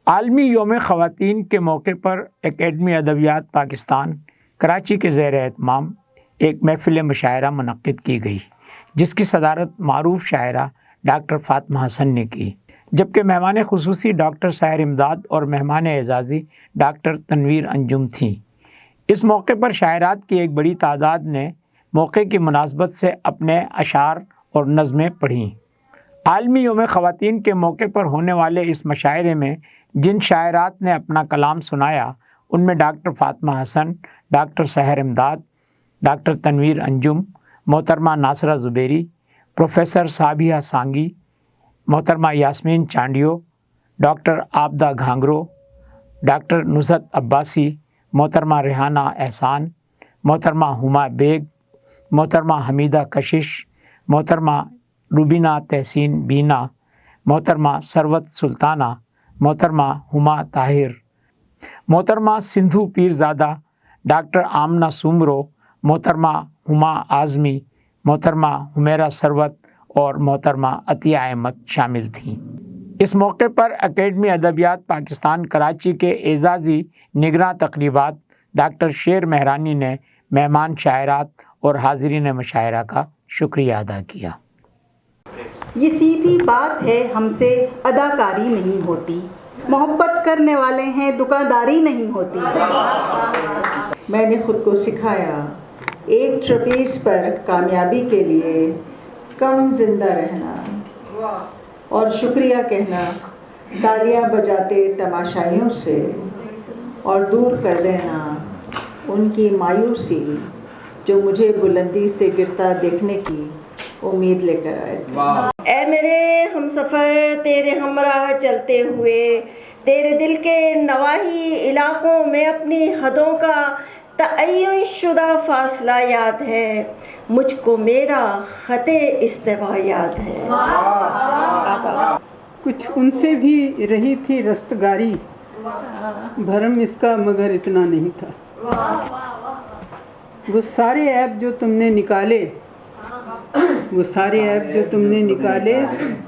عالمی یوم خواتین کے موقع پر اکیڈمی ادبیات پاکستان کراچی کے زیر اہتمام ایک محفل مشاعرہ منعقد کی گئی، جس کی صدارت معروف شاعرہ ڈاکٹر فاطمہ حسن نے کی، جبکہ مہمان خصوصی ڈاکٹر سحر امداد اور مہمان اعزازی ڈاکٹر تنویر انجم تھیں۔ اس موقع پر شاعرات کی ایک بڑی تعداد نے موقع کی مناسبت سے اپنے اشعار اور نظمیں پڑھیں۔ عالمی یوم خواتین کے موقع پر ہونے والے اس مشاعرے میں جن شاعرات نے اپنا کلام سنایا، ان میں ڈاکٹر فاطمہ حسن، ڈاکٹر سحر امداد، ڈاکٹر تنویر انجم، محترمہ ناصرہ زبیری، پروفیسر صابیہ سانگی، محترمہ یاسمین چانڈیو، ڈاکٹر عابدہ گھانگرو، ڈاکٹر نصرت عباسی، محترمہ ریحانہ احسان، محترمہ ہما بیگ، محترمہ حمیدہ کشش، محترمہ روبینہ تحسین بینا، محترمہ ثروت سلطانہ، محترمہ ہما طاہر، محترمہ سندھو پیرزادہ، ڈاکٹر آمنہ سومرو، محترمہ ہما اعظمی، محترمہ حمیرہ ثروت اور محترمہ عطیہ احمد شامل تھیں۔ اس موقع پر اکیڈمی ادبیات پاکستان کراچی کے اعزازی نگراں تقریبات ڈاکٹر شیر مہرانی نے مہمان شاعرات اور حاضرین مشاعرہ کا شکریہ ادا کیا۔ یہ سیدھی بات ہے، ہم سے اداکاری نہیں ہوتی، محبت کرنے والے ہیں دکانداری نہیں ہوتی۔ میں نے خود کو سکھایا ایک ٹریپیز پر کامیابی کے لیے کم زندہ رہنا اور شکریہ کہنا، تالیاں بجاتے تماشائیوں سے اور دور کر دینا ان کی مایوسی جو مجھے بلندی سے گرتا دیکھنے کی امید لے کر آئے تھے۔ اے میرے ہم سفر، تیرے ہمراہ چلتے ہوئے تیرے دل کے نواحی علاقوں میں اپنی حدوں کا تعین شدہ فاصلہ یاد ہے، مجھ کو میرا خط استوا یاد ہے۔ کچھ ان سے بھی رہی تھی رستگاری، بھرم اس کا مگر اتنا نہیں تھا۔ وہ سارے عیب جو تم نے نکالے، وہ سارے عیب جو تم نے نکالے،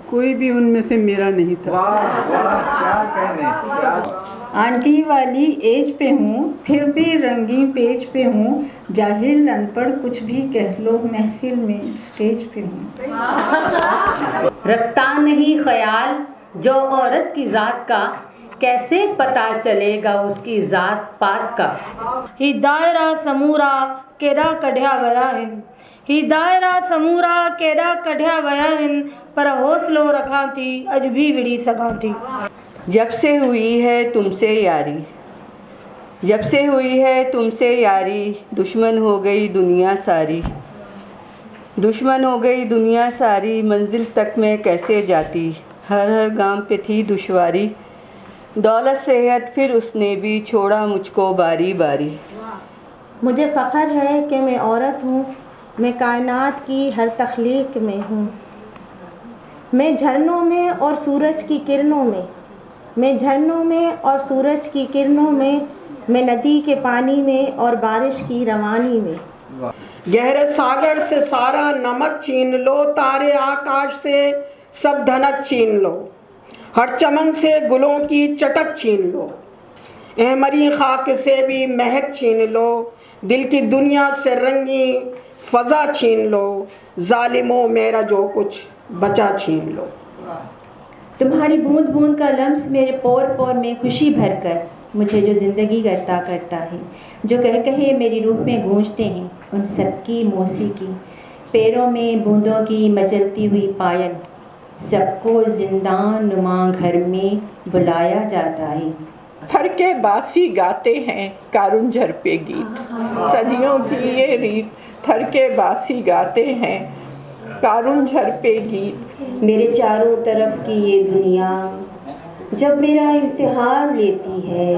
کوئی بھی ان میں سے میرا نہیں تھا۔ آنٹی والی ایج پہ ہوں، پھر بھی رنگین پیج پہ ہوں، جاہل ان پڑھ کچھ بھی کہہ لو، محفل میں اسٹیج پہ ہوں۔ رکھتا نہیں خیال جو عورت کی ذات کا، کیسے پتا چلے گا اس کی ذات پات کا۔ ہی دائرہ سمورا کیڑا کڈھیا ویا ہن، ہی دائرہ سمورا کیڑا کڈھیا ویا ہن، پر حوصلو رکھاں تھی اج بھی وڑی سگاں تھی۔ جب سے ہوئی ہے تم سے یاری، جب سے ہوئی ہے تم سے یاری، دشمن ہو گئی دنیا ساری، دشمن ہو گئی دنیا ساری، منزل تک میں کیسے جاتی، ہر ہر گام پہ تھی دشواری، دولت صحت پھر اس نے بھی چھوڑا مجھ کو باری باری۔ مجھے فخر ہے کہ میں عورت ہوں، میں کائنات کی ہر تخلیق میں ہوں، میں جھرنوں میں اور سورج کی کرنوں میں، میں جھرنوں میں اور سورج کی کرنوں میں، میں ندی کے پانی میں اور بارش کی روانی میں۔ گہرے ساگر سے سارا نمک چھین لو، تارے آکاش سے سب دھنک چھین لو، ہر چمن سے گلوں کی چٹک چھین لو، احمری خاک سے بھی مہک چھین لو، دل کی دنیا سے رنگی فضا چھین لو، ظالموں میرا جو کچھ بچا چھین لو۔ تمہاری بوند بوند کا لمس میرے پور پور میں خوشی بھر کر مجھے جو زندگی کرتا ہے، جو کہے میری روح میں گونجتے ہیں ان سب کی موسیقی، پیروں میں بوندوں کی مچلتی ہوئی پائل، سب کو زندان نما گھر میں بلایا جاتا ہے۔ تھر کے باسی گاتے ہیں کارون جھر پہ گیت، صدیوں کی یہ ریت، تھر کے باسی گاتے ہیں کارون جھر پہ گیت۔ میرے چاروں طرف کی یہ دنیا جب میرا امتحان لیتی ہے،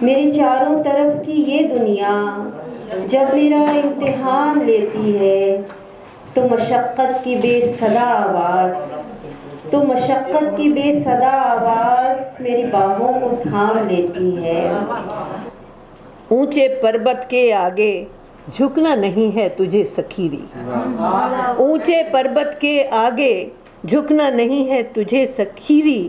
میرے چاروں طرف کی یہ دنیا جب میرا امتحان لیتی ہے، تو مشقت کی بے صدا آواز، تو مشقت کی بے صدا آواز میری باہوں کو تھام لیتی ہے۔ اونچے پربت کے آگے جھکنا نہیں ہے تجھے سکھیری، اونچے پربت کے آگے جھکنا نہیں ہے تجھے سکھیری،